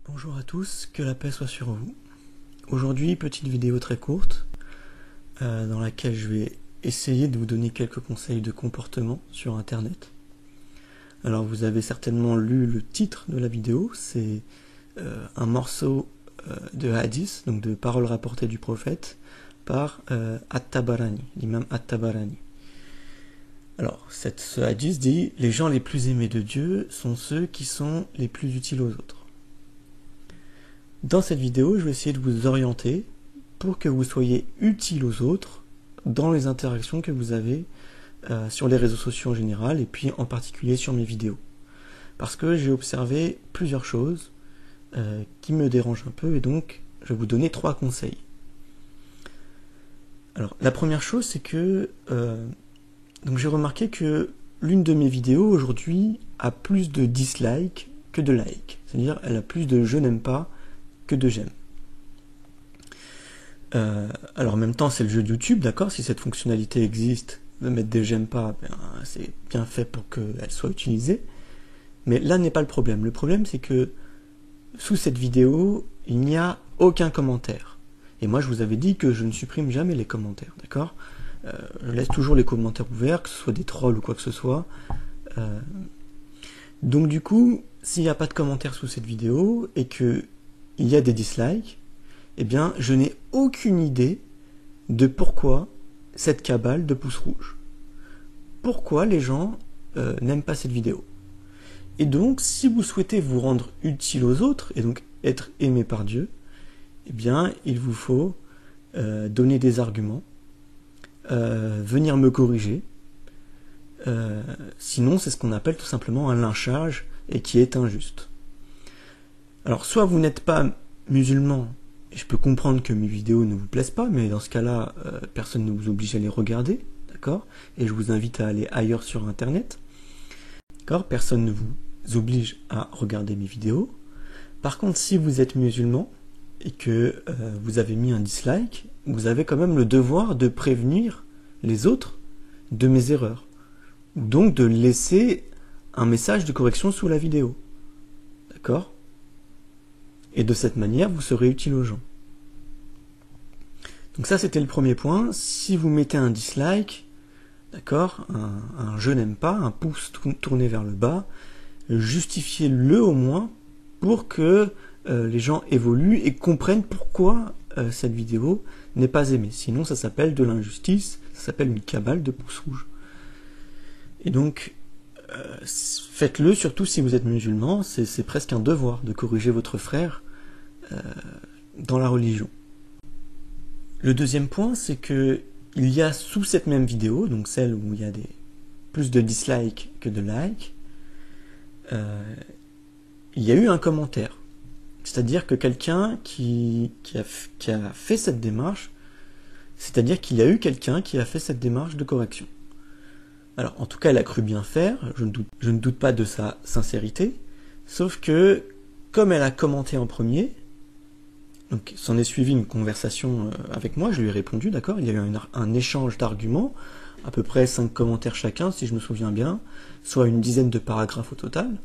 Bonjour à tous, que la paix soit sur vous. Aujourd'hui, petite vidéo très courte dans laquelle je vais essayer de vous donner quelques conseils de comportement sur internet. Alors vous avez certainement lu le titre de la vidéo, c'est un morceau de hadith, donc de paroles rapportées du prophète par At-Tabarani, l'imam At-Tabarani. Alors ce hadith dit « Les gens les plus aimés de Dieu sont ceux qui sont les plus utiles aux autres ». Dans cette vidéo, je vais essayer de vous orienter pour que vous soyez utile aux autres dans les interactions que vous avez sur les réseaux sociaux en général et puis en particulier sur mes vidéos. Parce que j'ai observé plusieurs choses qui me dérangent un peu et donc je vais vous donner 3 conseils. Alors la première chose c'est que donc j'ai remarqué que l'une de mes vidéos aujourd'hui a plus de dislikes que de likes. C'est-à-dire elle a plus de je n'aime pas que de j'aime. Alors en même temps c'est le jeu de YouTube, d'accord, si cette fonctionnalité existe, de mettre des j'aime pas, c'est bien fait pour qu'elle soit utilisée, mais là n'est pas le problème. Le problème c'est que sous cette vidéo, il n'y a aucun commentaire. Et moi je vous avais dit que je ne supprime jamais les commentaires, d'accord, je laisse toujours les commentaires ouverts, que ce soit des trolls ou quoi que ce soit. Donc du coup, s'il n'y a pas de commentaires sous cette vidéo, et que il y a des dislikes, eh bien, je n'ai aucune idée de pourquoi cette cabale de pouces rouges. Pourquoi les gens n'aiment pas cette vidéo. Et donc, si vous souhaitez vous rendre utile aux autres, et donc être aimé par Dieu, eh bien, il vous faut donner des arguments, venir me corriger, sinon c'est ce qu'on appelle tout simplement un lynchage, et qui est injuste. Alors, soit vous n'êtes pas musulman, et je peux comprendre que mes vidéos ne vous plaisent pas, mais dans ce cas-là, personne ne vous oblige à les regarder, d'accord? Et je vous invite à aller ailleurs sur Internet, d'accord? Personne ne vous oblige à regarder mes vidéos. Par contre, si vous êtes musulman, et que vous avez mis un dislike, vous avez quand même le devoir de prévenir les autres de mes erreurs, ou donc de laisser un message de correction sous la vidéo, d'accord? Et de cette manière, vous serez utile aux gens. Donc ça, c'était le premier point. Si vous mettez un dislike, d'accord, un je n'aime pas, un pouce tourné vers le bas, justifiez-le au moins pour que les gens évoluent et comprennent pourquoi cette vidéo n'est pas aimée. Sinon, ça s'appelle de l'injustice, ça s'appelle une cabale de pouces rouges. Et donc, faites-le, surtout si vous êtes musulman, c'est presque un devoir de corriger votre frère dans la religion. Le deuxième point, c'est que il y a sous cette même vidéo, donc celle où il y a plus de dislikes que de likes, il y a eu un commentaire. C'est-à-dire que quelqu'un qui a fait cette démarche, c'est-à-dire qu'il y a eu quelqu'un qui a fait cette démarche de correction. Alors, en tout cas, elle a cru bien faire, je ne doute pas de sa sincérité, sauf que, comme elle a commenté en premier, donc s'en est suivi une conversation avec moi, je lui ai répondu, d'accord, il y a eu un échange d'arguments, à peu près 5 commentaires chacun, si je me souviens bien, soit une dizaine de paragraphes au total,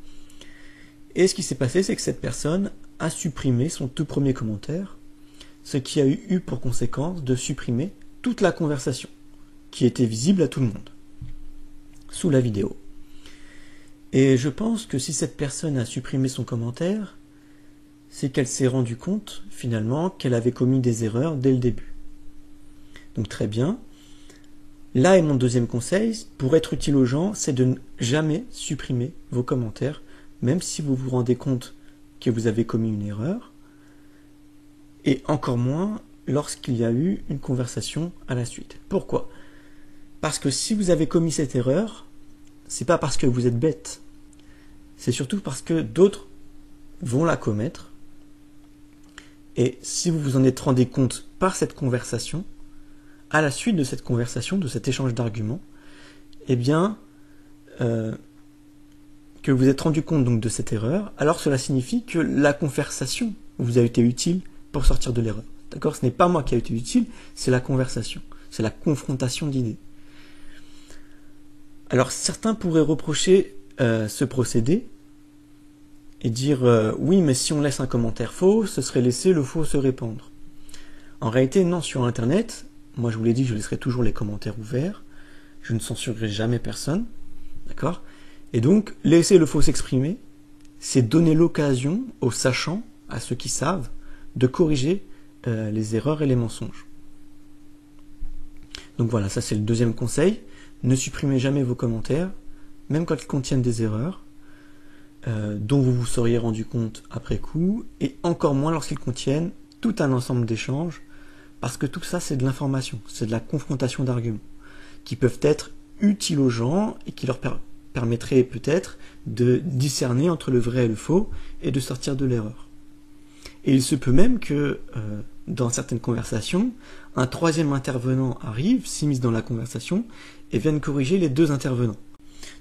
et ce qui s'est passé, c'est que cette personne a supprimé son tout premier commentaire, ce qui a eu pour conséquence de supprimer toute la conversation, qui était visible à tout le monde, sous la vidéo. Et je pense que si cette personne a supprimé son commentaire, c'est qu'elle s'est rendue compte, finalement, qu'elle avait commis des erreurs dès le début. Donc très bien. Là est mon deuxième conseil, pour être utile aux gens, c'est de ne jamais supprimer vos commentaires, même si vous vous rendez compte que vous avez commis une erreur, et encore moins lorsqu'il y a eu une conversation à la suite. Pourquoi ? Parce que si vous avez commis cette erreur, c'est pas parce que vous êtes bête, c'est surtout parce que d'autres vont la commettre, et si vous vous en êtes rendu compte par cette conversation, à la suite de cette conversation, de cet échange d'arguments, eh bien, que vous êtes rendu compte donc de cette erreur, alors cela signifie que la conversation vous a été utile pour sortir de l'erreur. D'accord ? Ce n'est pas moi qui a été utile, c'est la conversation, c'est la confrontation d'idées. Alors certains pourraient reprocher ce procédé et dire oui, mais si on laisse un commentaire faux, ce serait laisser le faux se répandre. En réalité, non, sur Internet, moi je vous l'ai dit, je laisserai toujours les commentaires ouverts, je ne censurerai jamais personne, d'accord? Et donc, laisser le faux s'exprimer, c'est donner l'occasion aux sachants, à ceux qui savent, de corriger les erreurs et les mensonges. Donc voilà, ça c'est le deuxième conseil. Ne supprimez jamais vos commentaires, même quand ils contiennent des erreurs, dont vous vous seriez rendu compte après coup, et encore moins lorsqu'ils contiennent tout un ensemble d'échanges, parce que tout ça c'est de l'information, c'est de la confrontation d'arguments, qui peuvent être utiles aux gens, et qui leur permettraient peut-être de discerner entre le vrai et le faux, et de sortir de l'erreur. Et il se peut même que, dans certaines conversations, un troisième intervenant arrive, s'immisce dans la conversation, et vienne corriger les deux intervenants.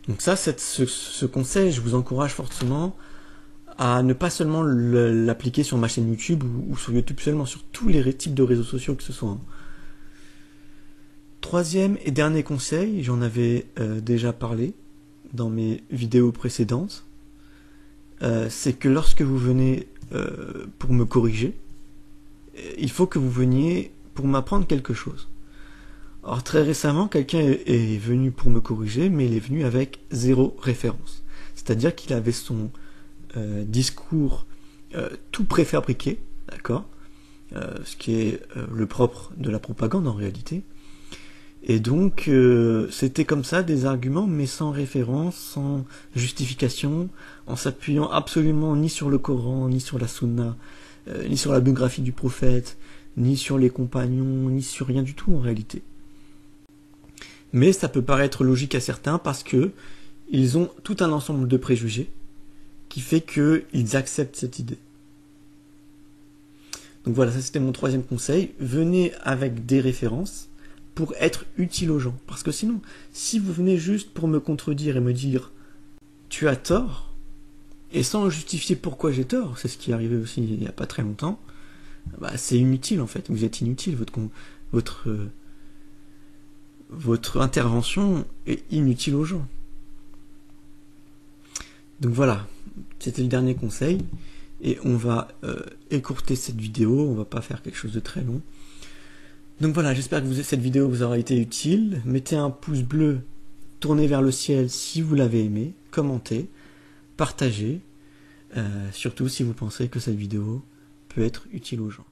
Donc ça, ce conseil, je vous encourage fortement à ne pas seulement l'appliquer sur ma chaîne YouTube ou sur YouTube seulement, sur tous les types de réseaux sociaux que ce soit. Troisième et dernier conseil, j'en avais déjà parlé dans mes vidéos précédentes, c'est que lorsque vous venez pour me corriger, il faut que vous veniez pour m'apprendre quelque chose. Alors très récemment, quelqu'un est venu pour me corriger, mais il est venu avec 0 référence. C'est-à-dire qu'il avait son discours tout préfabriqué, d'accord, ce qui est le propre de la propagande en réalité. Et donc, c'était comme ça des arguments, mais sans référence, sans justification, en s'appuyant absolument ni sur le Coran, ni sur la Sunna, ni sur la biographie du prophète, ni sur les compagnons, ni sur rien du tout en réalité. Mais ça peut paraître logique à certains parce que ils ont tout un ensemble de préjugés qui fait qu'ils acceptent cette idée. Donc voilà, ça c'était mon troisième conseil. Venez avec des références pour être utile aux gens. Parce que sinon, si vous venez juste pour me contredire et me dire « tu as tort », et sans justifier pourquoi j'ai tort, c'est ce qui est arrivé aussi il n'y a pas très longtemps, bah, c'est inutile en fait, vous êtes inutile, votre intervention est inutile aux gens. Donc voilà, c'était le dernier conseil, et on va écourter cette vidéo, on va pas faire quelque chose de très long. Donc voilà, j'espère que cette vidéo vous aura été utile. Mettez un pouce bleu, tournez vers le ciel si vous l'avez aimé, commentez, partagez, surtout si vous pensez que cette vidéo peut être utile aux gens.